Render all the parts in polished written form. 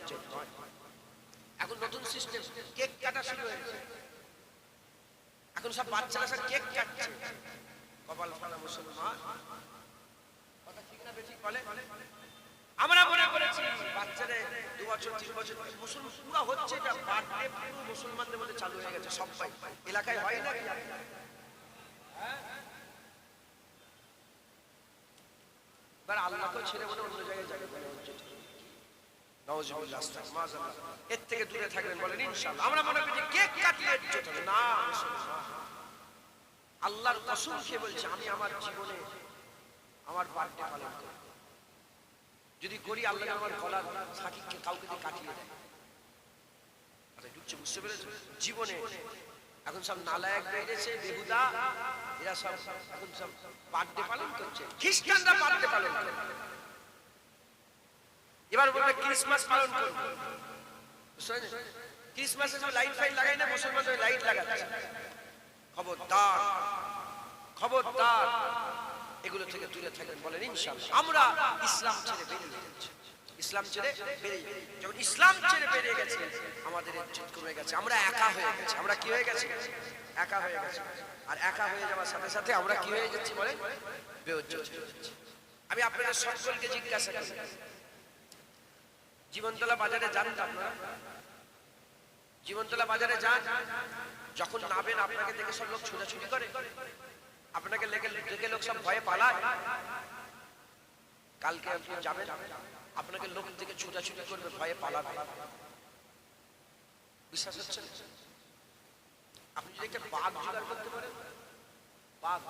ইজ্জত নয়। এখন নতুন সিস্টেম, কেক কাটা শুরু হয়েছে। এখন সব বাচ্চারা সব কেক কাটছে। কপাল ফাটা মুসলমান, কথা ঠিক না বেঠিক বলে? আমরা মনে করেছি বাচ্চাদের 2 বছর 3 বছর মুসলমান পুরো হচ্ছে, এটা বার্থডে পুরো মুসলমানদের মধ্যে চালু হয়ে গেছে। সবাই এলাকায় হয় না? এবার আল্লাহকে ছেড়ে বলে অন্য জায়গায় যাবে। নাউজুবিল্লাহ, আস্তাগফিরুল্লাহ। এর থেকে দূরে থাকবেন বলেন ইনশাআল্লাহ। আমরা মনে করি কেক কাটলে ইজ্জত হবে না। আল্লাহর কসম খেয়ে বলছি, আমি আমার জীবনে আমার বার্থডে পালন করি, যদি করি আল্লাহ আমার গলার সাকিবকে কাউকে দিয়ে কাটিয়ে দেয়। আরে ঢুকছে, বুঝতে পেরেছো? জীবনে এখন সব নালায়েক বেরিয়েছে, বেহুদা, এরা সব এখন সব বার্থডে পালন করছে। খ্রিস্টানরা বার্থডে পালন করে, এবার বলবে ক্রিসমাস পালন করবে। ক্রিসমাসে সব লাইট ফাইট লাগাই না, মুসলমান লাইট লাগাচ্ছে। খবরদার, খবরদার, এগুলো থেকে দূরে থাকবেন বলেন ইনশাআল্লাহ। আমরা ইসলাম ছেড়ে বেরিয়ে যাচ্ছি, ইসলাম ছেড়ে বেরিয়ে যাচ্ছি। যখন ইসলাম ছেড়ে বেরিয়ে গেছে আমাদের ইজ্জত কমে গেছে, আমরা একা হয়ে গেছি। আমরা কি হয়ে গেছি? একা হয়ে গেছি। আর একা হয়ে যাওয়ার সাথে সাথে আমরা কি হয়ে যাচ্ছি বলেন? বেইজ্জত হয়ে যাচ্ছি। আমি আপনাদের সকলকে জিজ্ঞাসা করি, জীবনতলা বাজারে যান তো আপনারা? জীবনতলা বাজারে যান, যখন নামেন আপনাকে দেখে সব লোক ছোটাছুটি করে, আপনাকে দেখে লোক সব ভয়ে পালায়। কালকে আপনি যাবেন, আপনাকে লোক থেকে ছোটাছুটি করবে, ভয়ে পালাবে। বিশ্বাস হচ্ছে না? আপনি যদি একটা বাঘ জোগাড় করতে পারেন, বাঘ,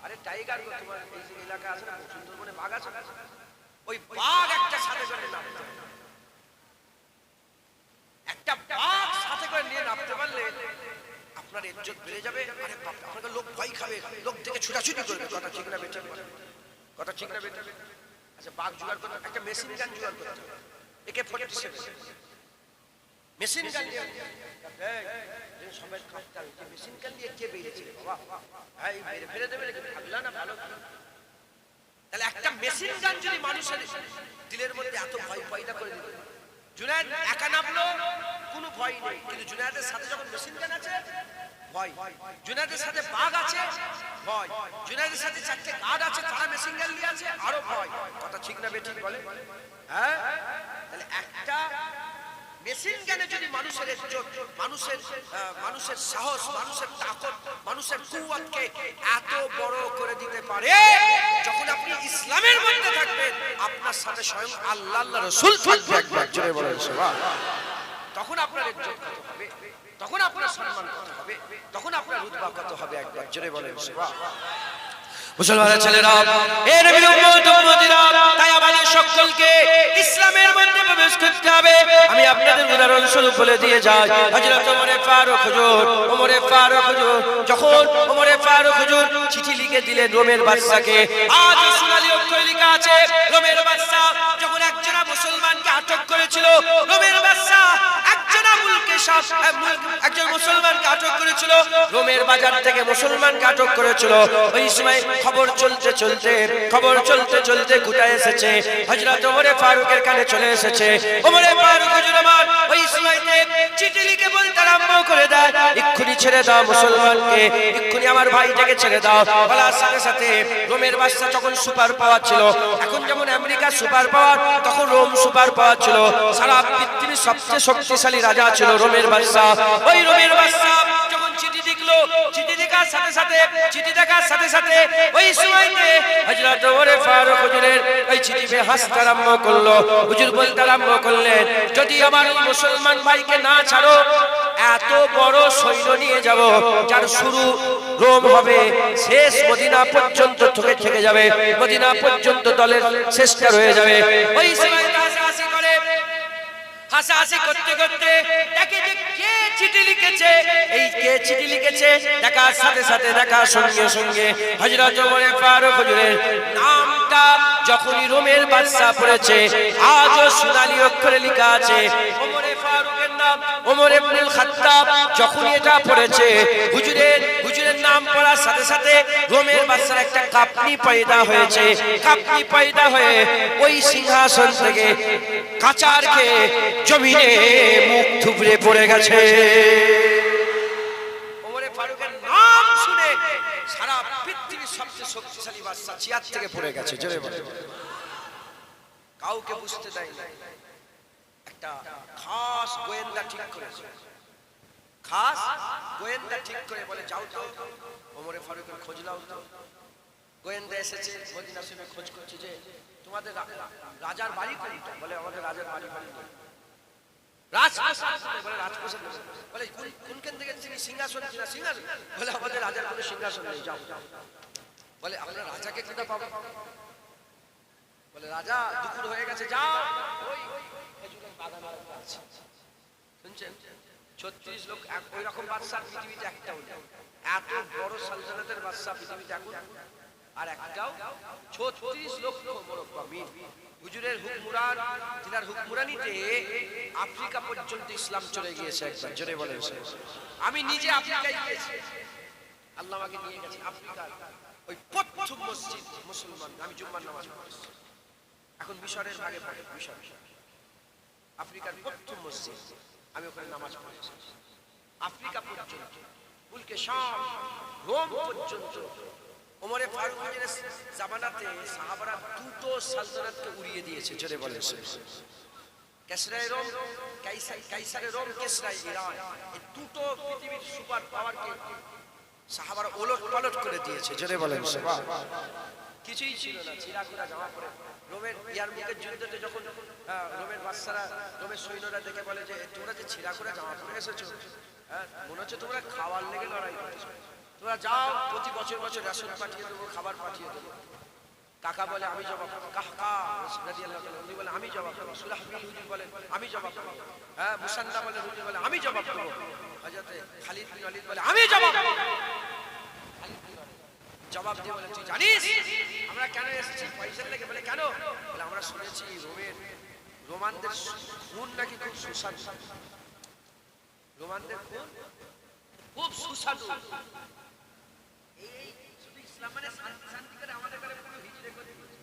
আরে টাইগার করতে পারেন, এই যে এলাকা আছে না, সুন্দরবনে বাঘ আছে, ওই বাঘ একটা সাথে করে নামতে, একটা বাঘ সাথে করে নিয়ে নামতে পারলে আপনার ইজ্জত বেড়ে যাবে। আরে বাপ, আপনাকে লোক ভয় খাবে, লোক থেকে ছোটাছুটি করবে। কথা ঠিক না বেঠিক? কথা ঠিক না বেঠিক? আচ্ছা, বাঘ জোগাড় করতে একটা মেশিন গান জোগাড় করতে হবে, AK-47 মেশিন গান দিয়ে সবাই কাটতে হবে। মেশিন গান দিয়ে কে বেরিয়েছে বাবা? এই মেরে ফেলে দেবে নাকি? ভাবলা না ভালো? তাহলে একটা মেশিন গান যদি মানুষের দিলের মধ্যে এত ভয় পয়দা করে দিবে, জুনায়েদ একা নামলো কোনো ভয় নেই, কিন্তু জুনায়েদের সাথে যখন মেশিন গান আছে ভয়, জুনায়েদের সাথে বাঘ আছে ভয়, জুনায়েদের সাথে 4টে গার্ড আছে তারা মেশিন গান নিয়ে আছে আরো ভয়। কথা ঠিক না বেঠিক বলে? হ্যাঁ, তাহলে একটা মেশিন গানে যদি মানুষের ইজ্জত, মানুষের সাহস, মানুষের তাকত, মানুষের কুওয়াতকে এত বড় করে দিতে পারে, যখন আপনি ইসলামের মধ্যে থাকবেন আপনার সাথে স্বয়ং আল্লাহ, আল্লাহর রাসূল থাকবে। একবার জোরে বলেন সুবহানাল্লাহ। তখন আপনার ইজ্জত কত হবে, তখন আপনার সম্মান কত হবে, তখন আপনার রুতবা কত হবে। একবার জোরে বলেন সুবহানাল্লাহ। মুসলমানের ছেলেরা, এ নবীর উম্মত উম্মতিরা, তাই আমাদের সকলকে ইসলামের মধ্যে প্রবেশ করতে হবে। আমি আপনাদের উদাহরণ স্বরূপ বলে দিয়ে যাই, হযরত ওমরে ফারুক হুজুর, যখন ওমরে ফারুক হুজুর চিঠি লিখে দিলেন রোমের বাদশাকে, আজ সোনালী অক্ষরে লেখা আছে, রোমের বাদশা যখন একজন মুসলমানকে আটক করেছিল, রোমের বাদশা একজন মুসলমানকে আটক করেছিল, রোমের বাজার থেকে মুসলমানকে আটক করেছিল। ওই সময় খবর চলতে চলতে কোথায় এসেছে? হযরত ওমরে ফারুকের কানে চলে এসেছে। ওমরে ফারুক হুজুর আমার ওই সময়তে চিঠি লিখে বলতে আরম্ভ করে দেয়, এক্ষুনি ছেড়ে দাও মুসলমানকে, এক্ষুনি আমার ভাইটাকে ছেড়ে দাও। বলার সাথে সাথে রোমের বাদশা যখন সুপার পাওয়ার ছিল, এখন যেমন আমেরিকা সুপার পাওয়ার, তখন রোম সুপার পাওয়ার ছিল। সারা পৃথিবীর সবচেয়ে শক্তিশালী রাজা ছিল রোমের বাদশা। ওই রোমের বাদশা যখন চিঠি লিখলো, চিঠি দেখার সাথে সাথে ওই সময়তে হযরত ওমরে ফারুক হুজুরের ওই চিঠি হাসতে আরম্ভ করলো। হুজুর বলতে আরম্ভ করলেন, যদি আমার মুসলমান ভাইকে না ছাড়ো, এত বড় সৈন্য নিয়ে যাব, যার শুরু রোম হবে, শেষ মদিনা পর্যন্ত থেকে যাবে, মদিনা পর্যন্ত দলের শেষটা রয়ে যাবে। ওই সময় হাসাহাসি করতে করতে দেখে যে কে চিঠি লিখেছে, এই কে চিঠি লিখেছে দেখার সাথে সাথে, দেখার সঙ্গে সঙ্গে হযরত ওমরে ফারুক হুজুরের নামটা যখনই রোমের বাদশা পড়েছে, আজও সোনালী অক্ষরে লেখা আছে ওমরে ফারুকের নাম ওমর ইবনুল খাত্তাব। যখনই এটা পড়েছে হুজুরের নাম পড়ার সাথে সাথে রোমের বাদশার একটা কাঁপনি পয়দা হয়েছে। কাঁপনি পয়দা হয়ে ওই সিংহাসন থেকে কাচার খেয়ে জমিনে মুখ থুবড়ে পড়ে গেছে। ওমরে ফারুকের নাম শুনে সারা পৃথিবীর সবচেয়ে শক্তিশালী বাদশা চেয়ার থেকে পড়ে গেছে। জোরে বলে, কাউকে বুঝতে দেয় না। একটা খাস গোয়েন্দা ঠিক করেছে, খাস গোয়েন্দা ঠিক করে বলে যাও তো ওমরে ফারুকের খোঁজ নাও তো। গোয়েন্দা এসেছে, মদিনা শরীফে খোঁজ করছে যে তোমাদের রাজার বাড়ি কোনটা? বলে আমাদের রাজার বাড়ি কোনটা? রাজপ্রাসাদ। বলে রাজপ্রাসাদ। বলে কোনখান থেকে সিংহাসন কিনা? সিংহাসন। বলে আমাদের রাজার কোনো সিংহাসন নেই, যাও। বলে আমরা রাজাকে কোথা পাবো? বলে রাজা দুপুর হয়ে গেছে, যাও ওই খেজুরের বাগান আছে, শুনছেন? 36 লোক ওই রকম বাদশা পৃথিবীতে একটাও নেই। এত বড় সালতানাতের বাদশা পৃথিবীতে এখন আর একটাও। 36 লক্ষ মুরব্বি হুজুরের হুকমুরান, তিনার হুকমুরানিতে আফ্রিকা পর্যন্ত ইসলাম চলে গিয়েছে। একবার জোরে বলেন। আমি নিজে আফ্রিকায় গিয়েছি, আল্লাহ আমাকে নিয়ে গেছে আফ্রিকার ওই প্রথম মসজিদ মুসলমান। আমি জুম্মার নামাজ পড়েছি, এখন মিশরের ভাগে পড়ে। মিশর আফ্রিকার প্রথম মসজিদ, আমি ওখানে নামাজ পড়েছি। আফ্রিকা পর্যন্ত, মুলকে শাম, রোম পর্যন্ত ওমরে ফারুকের জামানাতে সাহাবারা দুটো সালতানাতকে উড়িয়ে দিয়েছে। জোরে বলেন। কেসরায়ে রোম, কাইসারে রোম, কেসরায়ে ইরান, এই দুটো পৃথিবীর সুপার পাওয়ারকে সাহাবারা ওলট পালট করে দিয়েছে। জোরে বলেন। কিছুই ছিল না, চিরাকুরা জামা পরে। রোমের ইয়ারমুকের যুদ্ধতে যখন রোমের বাদশারা, রোমের সৈন্যরা দেখে বলে যে তোমরা যে চিরাকুরা জামা পরে এসেছো, মনে হচ্ছে তোমরা খাওয়ার লেগে লড়াই করছো, তোমরা যাও প্রতি বছর বছর রেশন পাঠিয়ে দেবো, খাবার পাঠিয়ে দেবো। কাকা বলে আমি জবাব দেবো, কাকা উনি বলে আমি জবাব দেবো, সুলাহ বিন হুজুর বলে আমি জবাব দেবো, মুসান্না বলে হুজুর বলে আমি জবাব দেবো, হযরতে খালিদ বিন ওয়ালিদ বলে আমি জবাব দেবো। জবাব দিয়ে বলে তুই জানিস আমরা কেন এসেছি? পয়সার লেগে। বলে কেন? বলে আমরা শুনেছি রোমানদের খুন নাকি খুব সুস্বাদু, রোমানদের খুন খুব সুস্বাদু। এই শুধু ইসলাম মানে শান্তি করে আমাদের করে পুরো হিজড়ে করে দিয়েছে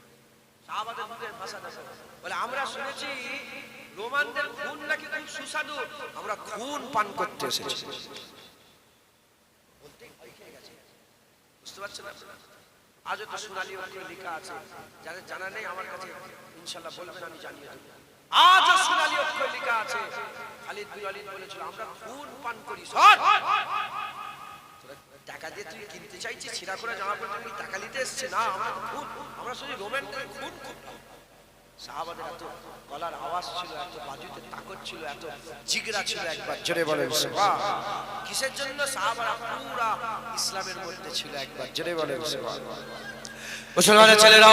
সাহাবাদের মুখের ভাষা দেখা। বলে আমরা শুনেছি রোমানদের খুন নাকি খুব সুস্বাদু, আমরা খুন পান করতে এসেছি। বুঝতে পারছেন? আজও তো সোনালী অক্ষরে লেখা আছে, যাদের জানা নেই আমার কাছে ইনশাআল্লাহ বলবেন, আমি জানিয়ে দেব। আজও সোনালী অক্ষরে লেখা আছে, খালিদ বিন ওয়ালিদ বলেছিল আমরা খুন পান করি। সর, টাকা দিয়ে তুই কিনতে চাইছিস ছিঁড়া করে জামা পড়তে, তুই টাকা নিতে এসছে না, আমরা খুন, আমরা শুধু রোমানদের খুন করতাম। সাহাবাদের এত গলার আওয়াজ ছিল, এত বাজুতে তাকত ছিল, এত জিগরা ছিল। একবার জোরে বলেন সুবহান। কিসের জন্য? সাহাবারা পুরা ইসলামের মধ্যে ছিল। একবার জোরে বলেন সুবহান। মুসলমানের ছেলেরা,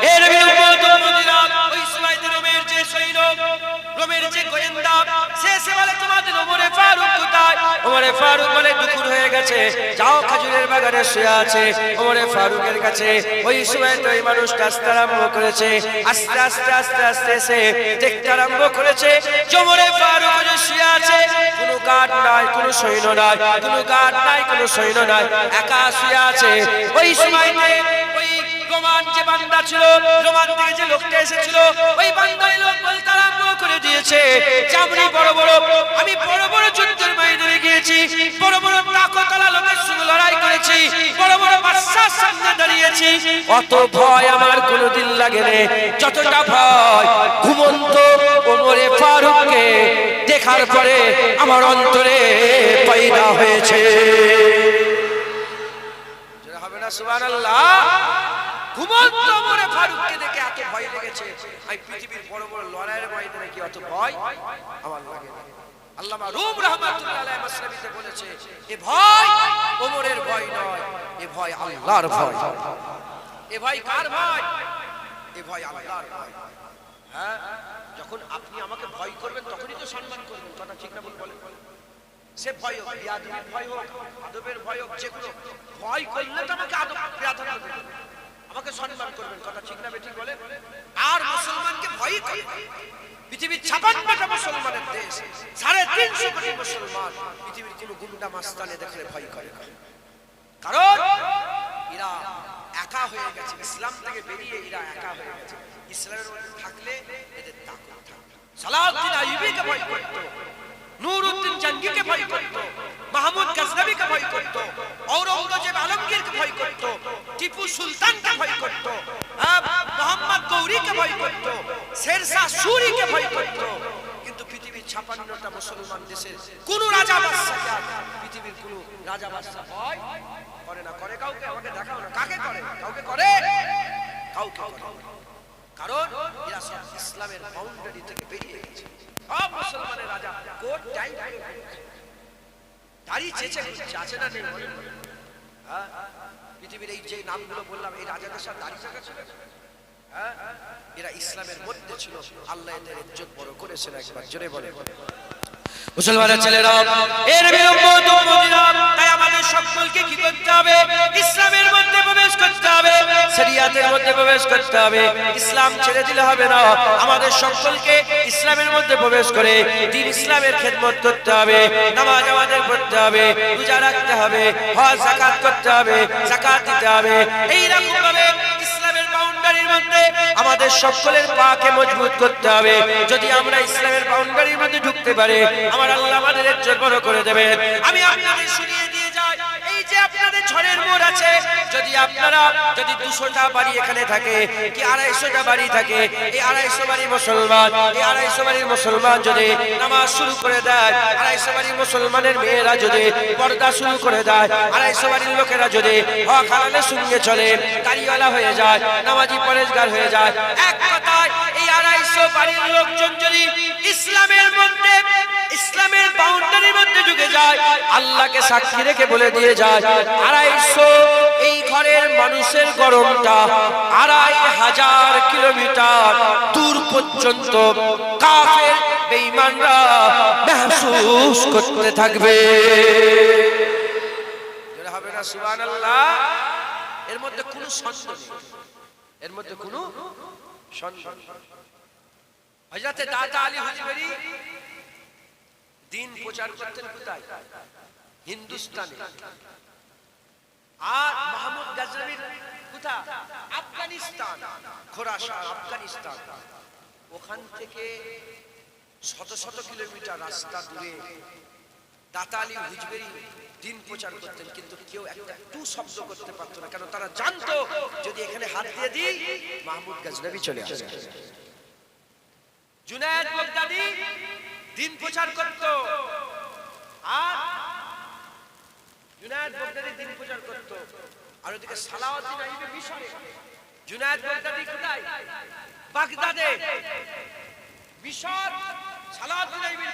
এ নবীর উম্মত উম্মতিরা, ওই সুলাইদ রোমের যে সৈন্য, রোমের যে গোয়েন্দা, সে বলে তোমাদের ওমরে ফারুক কোথায়? ওমরে ফারুক বলে দুপুর হয়ে গেছে, যাও খেজুরের বাগানে শুয়ে আছে। ওমরে ফারুকের কাছে ওই সময় তো এই মানুষটা আসতে আরম্ভ করেছে, আস্তে আস্তে আস্তে আস্তে এসে দেখতে আরম্ভ করেছে ওমরে ফারুক যে শুয়ে আছে, কোনো গার্ড নাই, কোনো সৈন্য নাই, কোনো গার্ড নাই, কোনো সৈন্য নাই, একা শুয়ে আছে। ওই সময়তে ওই রোমান যে বান্দা ছিল, রোমান থেকে যে লোকটা এসেছিল, ওই বান্দাই লোক বলতে আরম্ভ করে দিয়েছে চামড়ি বড় বড়, আমি বড় বড় যুদ্ধের ময়দানে গিয়েছি, বড় বড় তাকতওয়ালা লোকের সঙ্গে লড়াই করেছি, বড় বড় বাদশার সামনে দাঁড়িয়েছি, অত ভয় আমার কোনোদিন লাগেনি যতটা ভয় ঘুমন্ত ওমরে ফারুককে দেখার পরে আমার অন্তরে পয়দা হয়েছে। যারা হবে না সুবহানাল্লাহ। ঘুমন্ত ওমরে ফারুককে দেখে এত ভয় লেগেছে, এই পৃথিবীর বড় বড় লড়াইয়ের ময়দানে কি অত ভয় আমার লাগে না। আল্লামা রুম রাহমাতুল্লাহ আলাইহি মাসলামিতে বলেছে, এ ভয় ওমরের ভয় নয়, এ ভয় আল্লাহর ভয়। এ ভয় কার ভয়? এ ভয় আল্লাহর ভয়। হ্যাঁ, যখন আপনি আমাকে ভয় করবেন তখনই তো সম্মান করবেন, কথা ঠিক না বলেন? সে ভয় হোক, বিয়াদবির ভয় হোক, আদবের ভয় হোক, যেগুলো ভয় করলে তো আমাকে আদব প্রাধান্য দেবেন, আমাকে সম্মান করবেন, কথা ঠিক না বেঠিক বলে? আর মুসলমানকে ভয় করে পৃথিবীর 56টা মুসলমানের দেশ, 350 কোটি মুসলমান, পৃথিবীর কোনো গুন্ডা মাস্তানে দেখলে ভয় করে না। কারণ এরা একা হয়ে গেছে, ইসলাম থেকে বেরিয়ে এরা একা হয়ে গেছে। ইসলামের মধ্যে থাকলে এদের তাকত থাকবে। সালাউদ্দিন আইয়ুবীকে ভয় করত, নূরউদ্দিন জঙ্গিকে ভয় করত, মাহমুদ গজনবীকে ভয় করত, ঔরঙ্গজেব আলমগীরকে ভয় করত, টিপু সুলতানকে ভয় করত, মোহাম্মদ গৌরীকে ভয় করত, শেরশাহ সূরিকে ভয় করত। কিন্তু পৃথিবীর ৫৬টা মুসলমান দেশের কোন রাজা বাদশাকে পৃথিবীর কোন রাজা বাদশা ভয় করে না। করে কাউকে? আমাকে দেখাও না কাকে করে। কাউকে করে? কাউকে করে। কারণ এরা সব ইসলামের বাউন্ডারি থেকে বেরিয়ে গেছে। সব মুসলমানের রাজা কোট টাই দাড়ি চেঁচে ঘুরছে, আছে না নেই? হ্যাঁ, পৃথিবীর এই যে নামগুলো বললাম, এই রাজাদের সাথে দাড়ি চাকা ছিল। হ্যাঁ, এরা ইসলামের মধ্যে ছিল। আল্লাহ এদের ইজ্জত বড় করেছেন। একবার জোরে বলে মুসলমানের ছেলেরা, এর বিলম্ব উম্মতিরা, তাই আমাদের সকলকে কি করতে হবে? ইসলামের মধ্যে প্রবেশ করতে হবে, শরিয়াতের মধ্যে প্রবেশ করতে হবে। ইসলাম ছেড়ে দিলে হবে না, আমাদের সকলকে ইসলামের মধ্যে প্রবেশ করে দ্বীন ইসলামের খেদমত করতে হবে। নামাজ আমাদের পড়তে হবে, রোজা রাখতে হবে, হজ যাকাত করতে হবে, যাকাত দিতে হবে। এই রকম ভাবে ইসলামের বাউন্ডারির মধ্যে আমাদের সকলের পাকে মজবুত করতে হবে। যদি আমরা ইসলামের বাউন্ডারির মধ্যে ঢুকতে পারি, আমার আল্লাহ আমাদের ইজ্জত বড় করে দেবেন। আমি আপনাদের শুনিয়ে দিয়ে যাই, এই যে আপনাদের ঝড়ের মোড় আছে, যদি আপনারা যদি ২০০টা বাড়ি এখানে থাকে কি ২৫০টা বাড়ি থাকে, এই ২৫০ বাড়ি মুসলমান, এই ২৫০ বাড়ির মুসলমান যদি নামাজ শুরু করে দেয়, ২৫০ বাড়ির মুসলমানের মেয়েরা যদি পর্দা শুরু করে দেয়, ২৫০ বাড়ির লোকেরা যদি হক হালালের সঙ্গে চলে, দাড়িওয়ালা হয়ে যায়, নামাজি পরেশগার হয়ে যায়, এক কথায় এই ২৫০ বাড়ির লোকজন যদি ইসলামের মধ্যে ইসলামের বাউন্ডারির মধ্যে ঢুকে যায়, আল্লাহকে সাক্ষী রেখে বলে দিয়ে যায়, ২৫০ এই ঘরের মানুষের গরমটা ২৫০০ কিলোমিটার দূর পর্যন্ত কাফের বেঈমানরা মেহসুস করতে থাকবে। জোরে হবে না সুবহানাল্লাহ? এর মধ্যে কোনো সন্দেহ নেই, এর মধ্যে কোনো সন্দেহ। হযরতে দাদা আলী হুজবেরি দিন প্রচার করতেন কোথায়? হিন্দুস্তানে। আর মাহমুদ গজনবীর কোথায়? আফগানিস্তান, খোরাসান, আফগানিস্তান। ওখান থেকে শত শত কিলোমিটার রাস্তা দূরে দাতা আলী হুজবেরি দিন প্রচার করতেন, কিন্তু কেউ একটু শব্দ করতে পারতো না। কেন? তারা জানতো যদি এখানে হাত দিয়ে দিই, মাহমুদ গজনবী চলে আসবে। জুনায়েদ বাগদাদি দিন প্রচার করত, আর জুনায়েদ বাগদাদি দিন প্রচার করত। আর ওদিকে সালাউদ্দিন আইয়ুবী মিশরে, জুনায়েদ বাগদাদি কোথায়? বাগদাদে। মিশর সালাউদ্দিন আইয়ুবী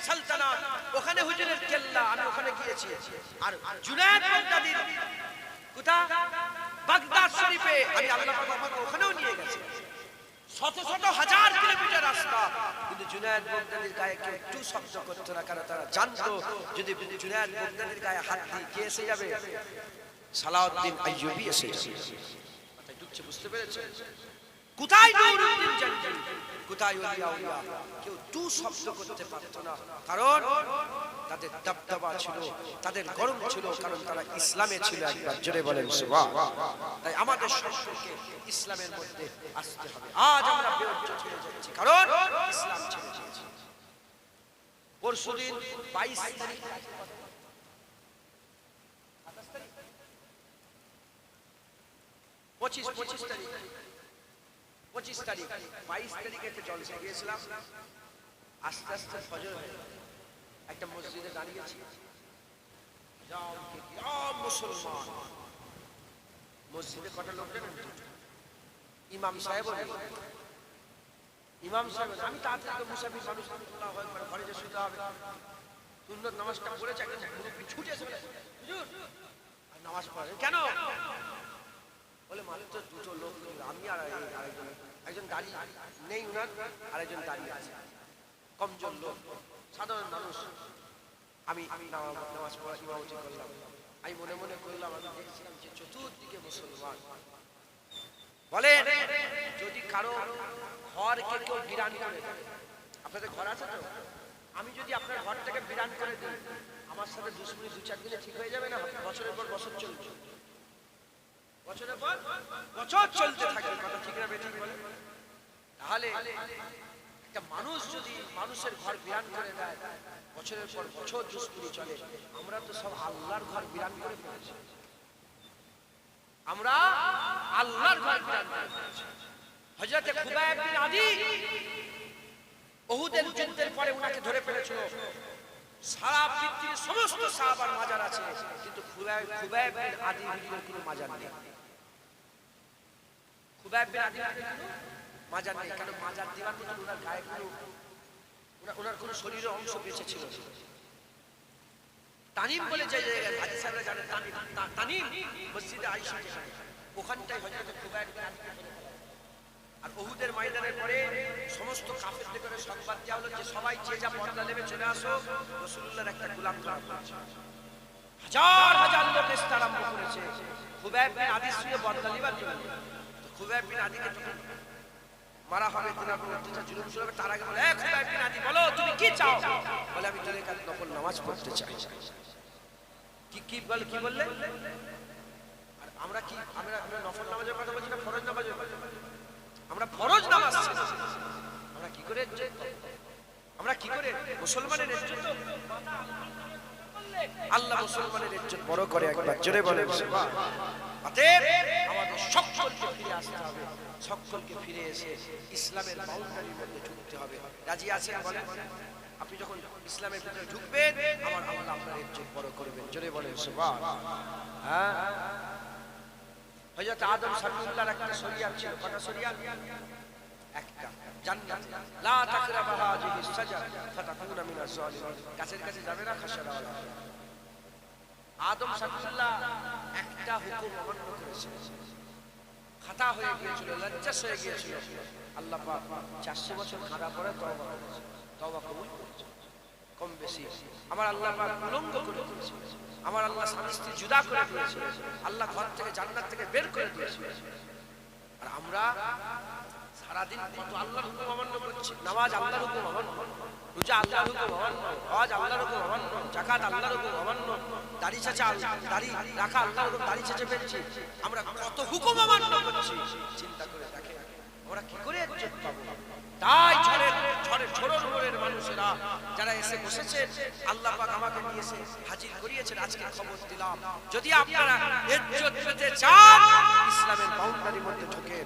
সালতানাত, ওখানে হুজুরের কেল্লা, আমি ওখানে গিয়েছি। আর জুনায়েদ বাগদাদির কোথায়? বাগদাদ শরীফে। আমি আল্লাহ পাক আমাকে ওখানেও নিয়ে গেছে। শত শত হাজার কিলোমিটার রাস্তা, কিন্তু জুনায়েদ বাগদাদির গায়ে কেউ একটু শব্দ করতো না। কারণ তারা জানতো যদি জুনায়েদ বাগদাদির গায়ে হাত দিয়ে কে এসে যাবে? সালাউদ্দিন আইয়ুবী এসে যাবে। মাথায় ঢুকছে? বুঝতে পেরেছে? কোথায় নূরউদ্দিন জঙ্গি, কোথায় ওলিয়া উলিয়া, কেউ দু শব্দ করতে পারতো না। কারণ তাদের দবদবা ছিল, তাদের গরম ছিল, কারণ তারা ইসলামে ছিল। একবার জোরে বলেন সুবহানাল্লাহ। তাই আমাদের সকলকে ইসলামের মধ্যে আসতে হবে। আজ আমরা বেইজ্জত হয়ে যাচ্ছি কারণ ইসলাম ছেড়ে দিয়েছি। পরশুদিন 22 তারিখ, 25 তারিখ, 25 তারিখ, 22 তারিখে একটা জলসা গিয়েছিলাম। আস্তে আস্তে ফজর হয়ে একটা মসজিদে দাঁড়িয়েছি, মুসলমান মসজিদে কটা লোক জানেন? ইমাম সাহেব, ইমাম সাহেব। আমি তাড়াতাড়ি মুসাফির মানুষ, ঘরে যে শুতে হবে, সুন্নত নামাজটা পড়েছে, ছুটে এসে হুজুর নামাজ পড়ে কেন? বলে মাত্র দুটো লোক, আমি আর আরেকজন, একজন দাঁড়িয়ে নেই উনার, আরেকজন দাঁড়িয়ে আছে, কমজোর লোক, সাধারণ মানুষ। আমি নামাজ পড়া ইমামতি করলাম। আমি মনে মনে করলাম, আমি দেখছিলাম যে চতুর্দিকে মুসলমান। বলে যদি কারো ঘরকে কেউ বিরান করে, আপনাদের ঘর আছে তো? আমি যদি আপনার ঘরটাকে বিরান করে দিই, আমার সাথে দুশ্মনী 2-4 দিনে ঠিক হয়ে যাবে না? বছরের পর বছর চলছে, বছরের পর বছর চলতে থাকে, কথা ঠিক না বেঠিক বলেন? তাহলে একটা মানুষ যদি মানুষের ঘর বিরান করে দেয়, বছরের পর বছর দুশ্মনী চলে, আমরা তো সব আল্লাহর ঘর বিরান করে ফেলেছি। আমরা আল্লাহর ঘর বিরান করে ফেলেছি। হযরত খুবাইব বিন আদি উহুদের যুদ্ধের পরে উনাকে ধরে ফেলেছিল। সারা পৃথিবীর সমস্ত সাহাবার মাজার আছে, কিন্তু খুবাইব বিন আদি হুজুরের কোনো মাজার নেই। খুবাইব বিন আদি মাজার নেই, কারণ মাজার দেওয়ার মতো ওনার গায়ে ওনার কোনো শরীরের অংশ বেঁচে ছিল। তানিম বলে যে জায়গায় হাজি সাহেবরা জানেন, তানিম মসজিদে আয়েশা, ওখানটায় হযরত খুবাইব বিন আদি আর উহুদের ময়দানের পরে সমস্ত কাফেরদের করে সংবাদ দেওয়া হলো যে সবাই যে যা পর্দা নেবে চলে আসো, রাসূলুল্লাহর একটা গোলাম ধরা পড়েছে। হাজার হাজার লোক এসে আরম্ভ করেছে খুবাইব বিন আদির সঙ্গে পর্দা নেবার জন্য। তো খুবাইব বিন আদিকে মারা হবে, তিনার উপর অত্যাচার জুলুম শুরু হবে। তার আগে বলে, খুবাইব বিন আদি বলো তুমি কি চাও? বলে আমি দিনে কাল নফল নামাজ পড়তে চাই। কি বললে? আর আমরা কি আমরা নফল নামাজের কথা বলছি না ফরজ নামাজের কথা? আমরা ফরজ নামাজ আমরা কি করে মুসলমানের ইজ্জত, আল্লাহ মুসলমানের ইজ্জত বড় করে, একবার জোরে বলেন সুবহানাল্লাহ। অতএব আমাদের সকলকে ফিরে আসতে হবে, সকলকে ফিরে এসে ইসলামের বাউন্ডারির মধ্যে ঢুকতে হবে। রাজি আছেন বলেন? আপনি যখন ইসলামের ভিতরে ঢুকবেন, আমার আল্লাহ আপনার ইজ্জত বড় করবেন, জোরে বলেন সুবহানাল্লাহ। হ্যাঁ, হযরত আদম সাল্লাল্লাহর একটা শরিয়াত ছিল। কটা শরিয়াত? একটা, জান্নাত লা তাকরাবা হাযিহি শাজারা ফাতাকুনা মিনাজ জালিমিন, গাছের কাছে যাবে না, খাসরা ওয়ালা। আদম সাল্লাল্লাহ একটা হুকুম অমান্য করেছে, খাতা হয়ে গিয়েছিল, লজ্জাস হয়ে গিয়েছিল। আল্লাহ পাক 400 বছর খাড়া পরে তওবা কবুল করেছে। কম বেশি আমার আল্লাহ পাক উলঙ্গ করে দিয়েছে, আমার আল্লাহ স্বামী স্ত্রী জুদা করে দিয়েছে, আল্লাহ ঘর থেকে জান্নাত থেকে বের করে দিয়েছে। আর আমরা সারাদিন কত আল্লাহর হুকুম অমান্য করছি। নামাজ আল্লাহর হুকুম অমান্য, রোজা আল্লাহর হুকুম অমান্য, হজ আল্লাহর হুকুম অমান্য, যাকাত আল্লাহর হুকুম অমান্য, দাড়ি রাখা আল্লাহর হুকুম, দাড়ি চেঁচে ফেলছি। আমরা কত হুকুম অমান্য করছি, চিন্তা করে দেখেন আমরা কি করে ইজ্জত পাবো? তাই ঝড়ের মোড়ের মানুষেরা যারা এসে বসেছেন, আল্লাহ পাক আমাকে নিয়ে এসে হাজির করিয়েছেন, আজকে খবর দিলাম যদি আপনারা ইজ্জত পেতে চান, ইসলামের বাউন্ডারির মধ্যে ঢুকে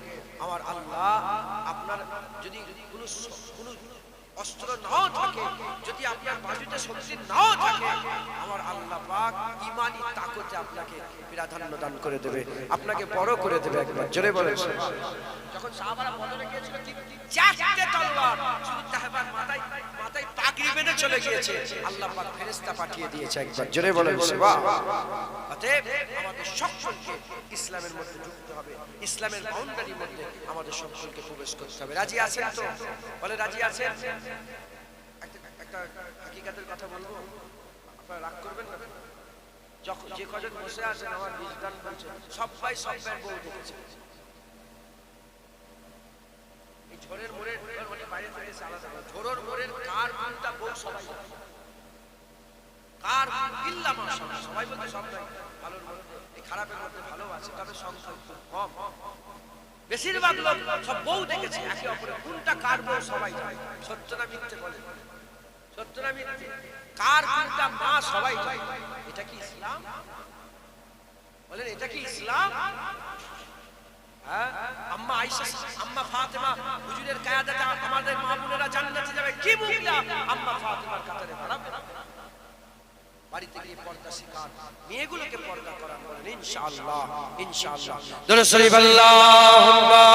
আমার আল্লাহ আপনার যদি কোনো অস্ত্র নাও থাকে, যদি আপনার বাজুতে শক্তি নাও থাকে, আমার আল্লাহ পাক ঈমানি তাকতে আপনাকে প্রাধান্য দান করে দেবে, আপনাকে বড় করে দেবে। একবার জোরে বলেন সুবহানাল্লাহ। যখন সাহাবারা বদরে গিয়েছিল, ঠিক চারটে তলোয়ার শুধু তাহবার মাথায় পাগড়ি বেঁধে চলে গিয়েছে, আল্লাহ পাক ফেরেশতা পাঠিয়ে দিয়েছে। একবার জোরে বলেন সুবহানাল্লাহ। অতএব আমাদের সকলকে ইসলামের মধ্যে ঢুকতে হবে, ইসলামের বাউন্ডারির মধ্যে আমাদের সকলকে প্রবেশ করতে হবে। রাজি আছেন তো? বলে রাজি আছেন? একটা হাকিকাতের কথা বলবো, আপনারা রাগ করবেন না। যখন যে কজন বসে আছেন আমার বিজদান বলছে সবাই বউ দেখেছে। এই ঝড়ের মোড়ের অনেক বাইরে থেকে এসে আলাদা ঝড়ের মোড়ের কার কোনটা বউ সবাই কার ইল্লা মাশাআল্লাহ, সবাই বলতে সব নাই, ভালোর মধ্যে এই খারাপের মধ্যে ভালো আছে, তবে সংখ্যা খুব কম। বেশিরভাগ লোক সব বউ দেখেছে, একে অপরের কোনটা কার বউ সবাই জানে। সত্য না মিথ্যে বলেন? সত্য না মিথ্যে? কার কোনটা মা সবাই জানে। এটা কি ইসলাম? বলেন এটা কি ইসলাম? হ্যাঁ, আম্মা আয়েশা, আম্মা ফাতেমা হুজুরের কিয়াদতে আমাদের মা বোনেরা জান্নাতে যাবে, কি মুখটা আম্মা ফাতেমার কাতারে দাঁড়াবে। বাড়িতে গিয়ে পর্দা শিখান, মেয়েগুলোকে পর্দা করান, বলেন ইনশাআল্লাহ ইনশাআল্লাহ। দরুদ শরীফ আল্লাহুম্মা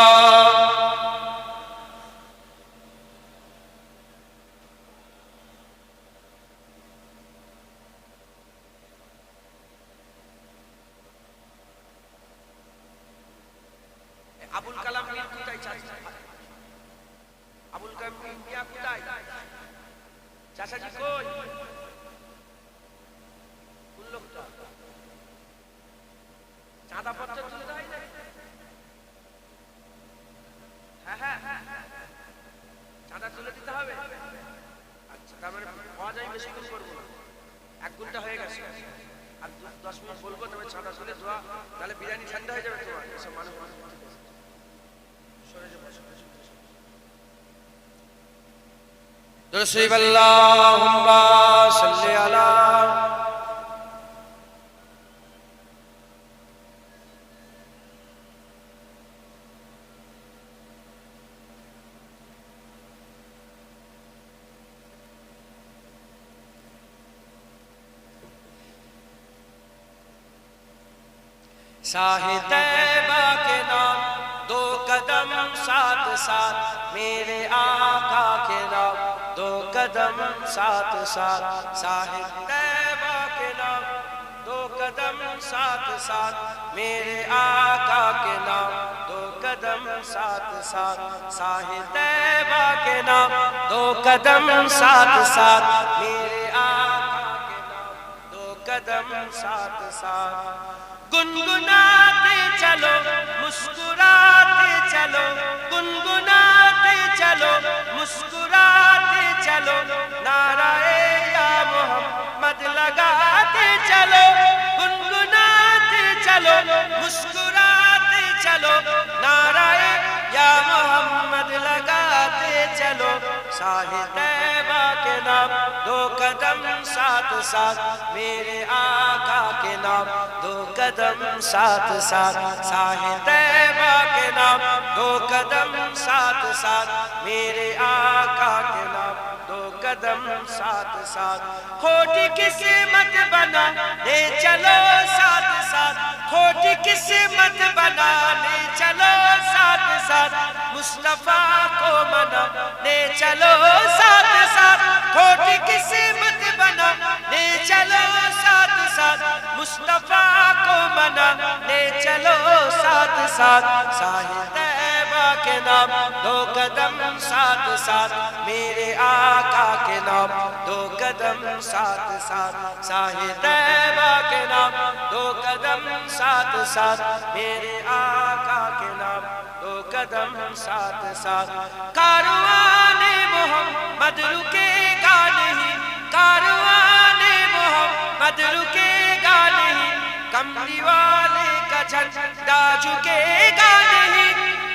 আবুল কালাম মীর কোথায়? আবুল কালাম মিয়া কোথায়? চাচাজি কই? কোন লোকটা? চাঁদা পত্র তুলে দেয় না? হ্যাঁ, চাঁদা তুলে দিতে হবে। আচ্ছা, তার মানে আমি বেশিক্ষণ করবো না, 1 ঘন্টা হয়ে গেছে, আর 10 মিনিট বলবো, তবে ছাতা তুলে দোয়া, তাহলে বিরিয়ানি ঠান্ডা হয়ে যাবে তোমার। এসব মানুষ সরে যাবো। আল্লাহুম্মা সাল্লি আলা शाहे तैबा के नाम, 2 कदम साथ साथ मेरे आका के नाम, 2 कदम साथ साथ शाहे तैबा के नाम, 2 कदम साथ साथ मेरे आका के नाम, 2 कदम साथ साथ शाहे तैबा के नाम, 2 कदम साथ साथ मेरे आका के नाम, 2 कदम साथ साथ। गुनगुनाते चलो मुस्कुराते चलो, गुनगुनाते चलो मुस्कुराते चलो, नाराए या मोहम्मद लगाते चलो, गुनगुनाते चलो मुस्कुराते चलो, नाराए या मोहम्मद लगाते चलो। शाहे तैबा के नाम, 2 कदम साथ साथ मेरे आका के नाम, 2 कदम साथ साथ शाहे तैबा के नाम, 2 कदम साथ साथ मेरे आका के नाम, 2 कदम साथ साथ। खोटी किस्मत बनाने चलो साथ साथ, खोटी किस्मत बनाने चलो साथ साथ, मुस्तफा को मनाने चलो साथ साथ, खोटी किस्मत बनाने चलो साथ साथ, मुस्तफा को मनाने चलो साथ साथ। शाहे तैबा के नाम, 2 कदम साथ साथ मेरे आका के नाम, 2 कदम साथ साथ शाहे तैबा के नाम, 2 कदम साथ साथ मेरे आका के नाम, 2 कदम साथ साथ। कारवाने मोहम्मद रुकेगा नहीं, कारवाने मोहम्मद रुकेगा नहीं, कमली वाले का झंडा झुकेगा नहीं,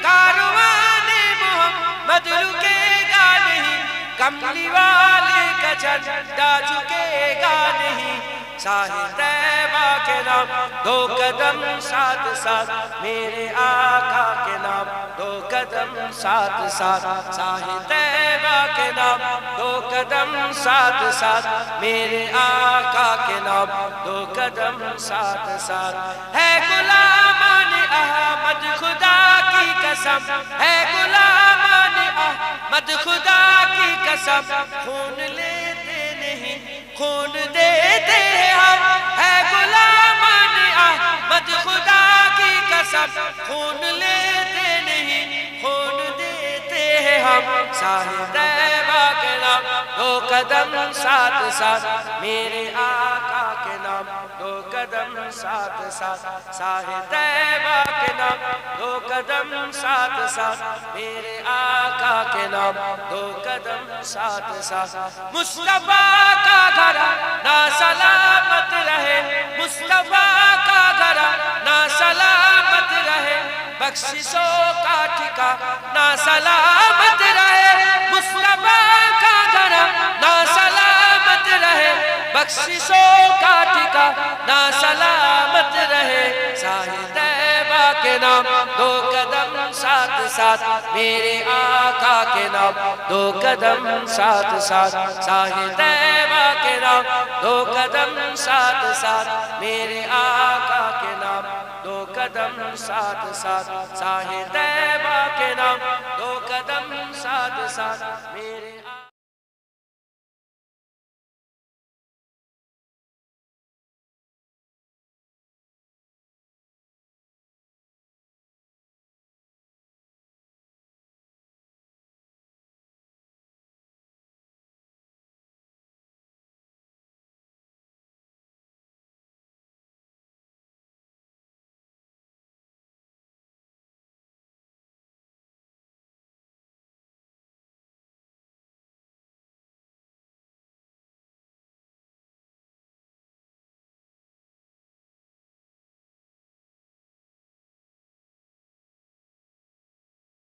कारवाने मोहम्मद रुकेगा नहीं, कमली वाले का झंडा झुकेगा नहीं। शाहे तैबा के नाम, 2 कदम साथ साथ मेरे आका के नाम, 2 कदम साथ साथ शाहे तैबा के नाम, 2 कदम साथ साथ मेरे आका के नाम, 2 कदम साथ साथ। है गुलामाने अहमद खुदा की कसम, है गुलामाने अहमद खुदा की कसम, खून लेते नहीं खून देते हम, है गुलामाने अहमद खुदा की कसम, खून लेते नहीं खून देते हैं हम। शाहे तैबा के नाम, 2 कदम साथ साथ मेरे आका के नाम, 2 कदम साथ साथ शाहे तैबा के नाम, 2 कदम साथ साथ मेरे आका के नाम, 2 कदम साथ साथ। मुस्तफा का घरा ना सलामत रहे, मुस्तफा का घरा ना सलामत रहे, बख्शिशों का ठिकाना सलामत रहे, मुस्तफा का घरा ना सलामत रहे, बख्शिशों का ठिकाना सलामत रहे। शाहे तैबा के नाम, 2 कदम साथ साथ मेरे आका के नाम, 2 कदम साथ साथ शाहे तैबा के नाम, 2 कदम साथ साथ मेरे आका के नाम, 2 कदम साथ साथ शाहे तैबा के नाम, 2 कदम साथ साथ मेरे